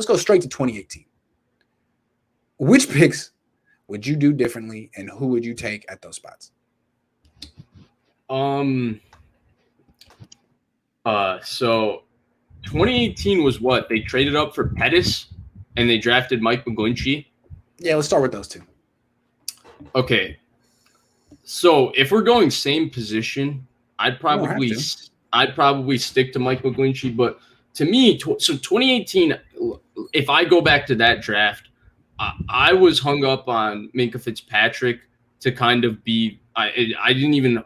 let's go straight to 2018. Which picks would you do differently, and who would you take at those spots? So 2018 was what? They traded up for Pettis and they drafted Mike McGlinchey. Yeah, let's start with those two. Okay. So if we're going same position, I'd probably stick to Mike McGlinchey. But to me, so 2018, if I go back to that draft, I was hung up on Minkah Fitzpatrick to kind of be. I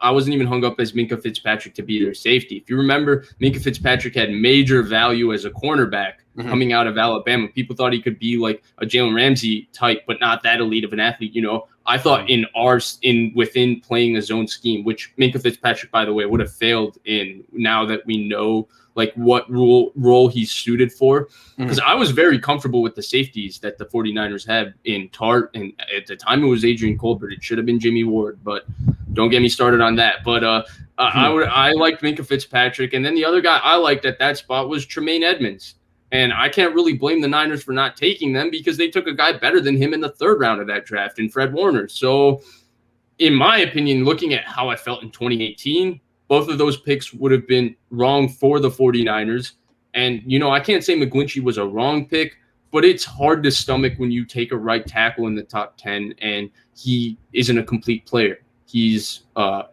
wasn't even hung up as Minkah Fitzpatrick to be their safety. If you remember, Minkah Fitzpatrick had major value as a cornerback coming out of Alabama. People thought he could be like a Jalen Ramsey type, but not that elite of an athlete. You know, I thought within playing a zone scheme, which Minkah Fitzpatrick, by the way, would have failed in now that we know like what role he's suited for. Because I was very comfortable with the safeties that the 49ers had in Tart. And at the time it was Adrian Colbert. It should have been Jimmy Ward, but don't get me started on that. But I liked Minkah Fitzpatrick. And then the other guy I liked at that spot was Tremaine Edmonds. And I can't really blame the Niners for not taking them because they took a guy better than him in the third round of that draft in Fred Warner. So in my opinion, looking at how I felt in 2018, both of those picks would have been wrong for the 49ers. And, you know, I can't say McGlinchey was a wrong pick, but it's hard to stomach when you take a right tackle in the top 10 and he isn't a complete player. He's a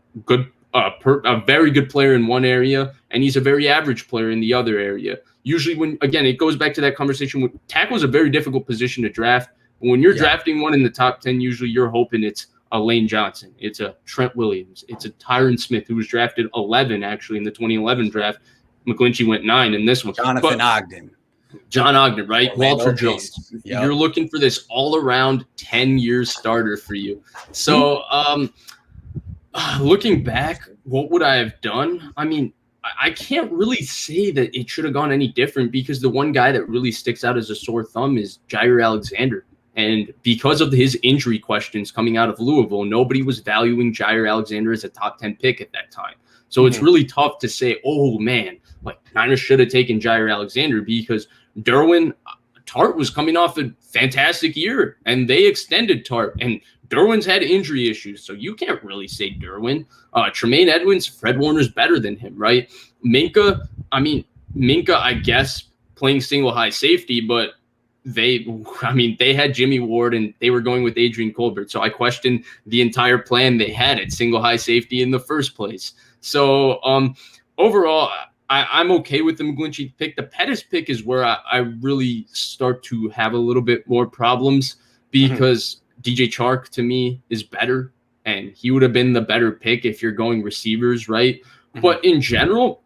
very good player in one area, and he's a very average player in the other area. Usually it goes back to that conversation with tackle is a very difficult position to draft. But when you're drafting one in the top 10, usually you're hoping it's a Lane Johnson, it's a Trent Williams, it's a Tyron Smith, who was drafted 11 actually in the 2011 draft. McGlinchey went 9 in this one. John Ogden, right? Orlando Walter Jones. Yep. You're looking for this all-around 10-year starter for you. So looking back, what would I have done? I mean, I can't really say that it should have gone any different because the one guy that really sticks out as a sore thumb is Jair Alexander. And because of his injury questions coming out of Louisville, nobody was valuing Jair Alexander as a top 10 pick at that time. So it's really tough to say, oh, man, like Niners should have taken Jair Alexander because Tart was coming off a fantastic year, and they extended Tart. And Derwin's had injury issues, so you can't really say Derwin. Tremaine Edmonds, Fred Warner's better than him, right? Minkah, I guess, playing single high safety, but they had Jimmy Ward and they were going with Adrian Colbert. So I questioned the entire plan they had at single high safety in the first place. So overall, I'm okay with the McGlinchey pick. The Pettis pick is where I really start to have a little bit more problems because DJ Chark to me is better and he would have been the better pick if you're going receivers, right? But in general,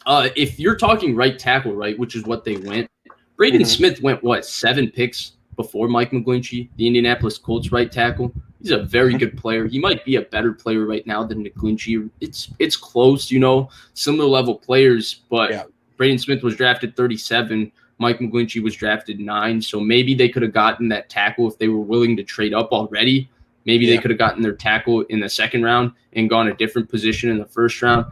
if you're talking right tackle, right, which is what they went, Braden Smith went, 7 picks before Mike McGlinchey, the Indianapolis Colts right tackle. He's a very good player. He might be a better player right now than McGlinchey. It's close, similar level players, but Braden Smith was drafted 37. Mike McGlinchey was drafted 9. So maybe they could have gotten that tackle if they were willing to trade up already. Maybe they could have gotten their tackle in the second round and gone a different position in the first round.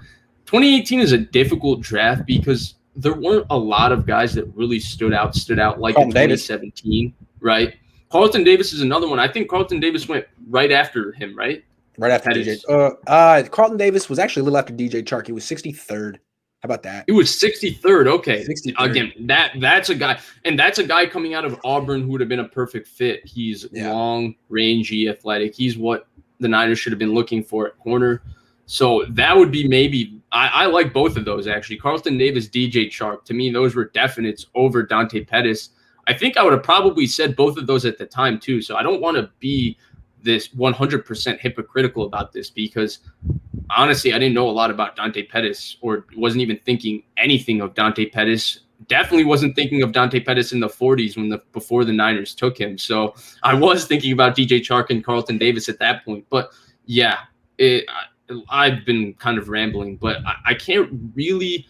2018 is a difficult draft because there weren't a lot of guys that really stood out like in 2017, right? Carlton Davis is another one. I think Carlton Davis went right after him, right? Right after DJ. Carlton Davis was actually a little after DJ Chark. He was 63rd. How about that? It was 63rd. Okay. 63rd. Again, that's a guy. And that's a guy coming out of Auburn who would have been a perfect fit. He's long, rangy, athletic. He's what the Niners should have been looking for at corner. So that would be maybe I like both of those, actually. Carlton Davis, DJ Chark. To me, those were definites over Dante Pettis. I think I would have probably said both of those at the time, too. So I don't want to be this 100% hypocritical about this because, honestly, I didn't know a lot about Dante Pettis or wasn't even thinking anything of Dante Pettis. Definitely wasn't thinking of Dante Pettis in the 40s before the Niners took him. So I was thinking about DJ Chark and Carlton Davis at that point. But, yeah, I've been kind of rambling, but I can't really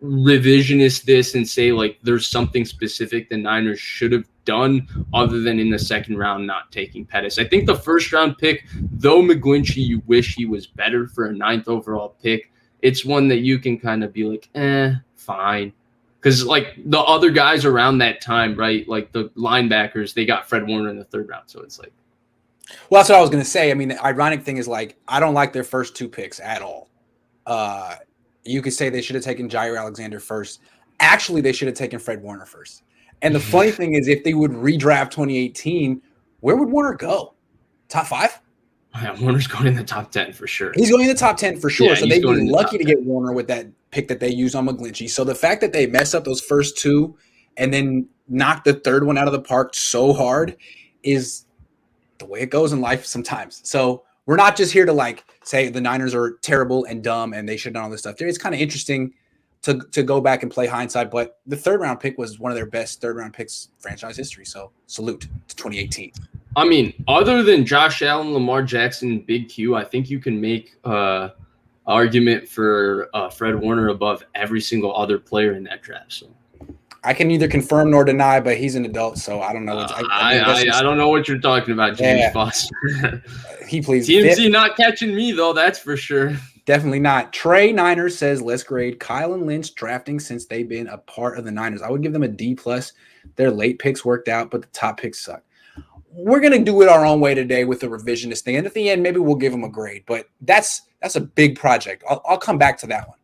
revisionist this and say like there's something specific the Niners should have done other than in the second round not taking Pettis. I think the first round pick, though McGlinchey, you wish he was better for a 9th overall pick. It's one that you can kind of be like, fine. Because like the other guys around that time, right? Like the linebackers, they got Fred Warner in the 3rd round. So it's like, well, that's what I was going to say. I mean, the ironic thing is like, I don't like their first 2 picks at all. You could say they should have taken Jair Alexander first. Actually, they should have taken Fred Warner first. And the funny thing is, if they would redraft 2018, where would Warner go? Top 5? yeah, Warner's going in the top 10 for sure. He's going in the top 10 for sure. Yeah, so they'd be lucky to get Warner with that pick that they used on McGlinchey. So the fact that they messed up those first 2 and then knocked the 3rd one out of the park so hard is the way it goes in life sometimes. So we're not just here to like say the Niners are terrible and dumb and they should have done all this stuff. It's kind of interesting to go back and play hindsight, but the 3rd round pick was one of their best 3rd round picks franchise history. So salute to 2018. I mean, other than Josh Allen, Lamar Jackson, Big Q, I think you can make argument for Fred Warner above every single other player in that draft. So I can neither confirm nor deny, but he's an adult, so I don't know. I don't know what you're talking about, James Foster. He pleads. TMZ not catching me though, that's for sure. Definitely not. Trey Niners says, let's grade Kyle and Lynch drafting since they've been a part of the Niners. I would give them a D+. Their late picks worked out, but the top picks suck. We're going to do it our own way today with the revisionist thing. And at the end, maybe we'll give them a grade. But that's a big project. I'll come back to that one.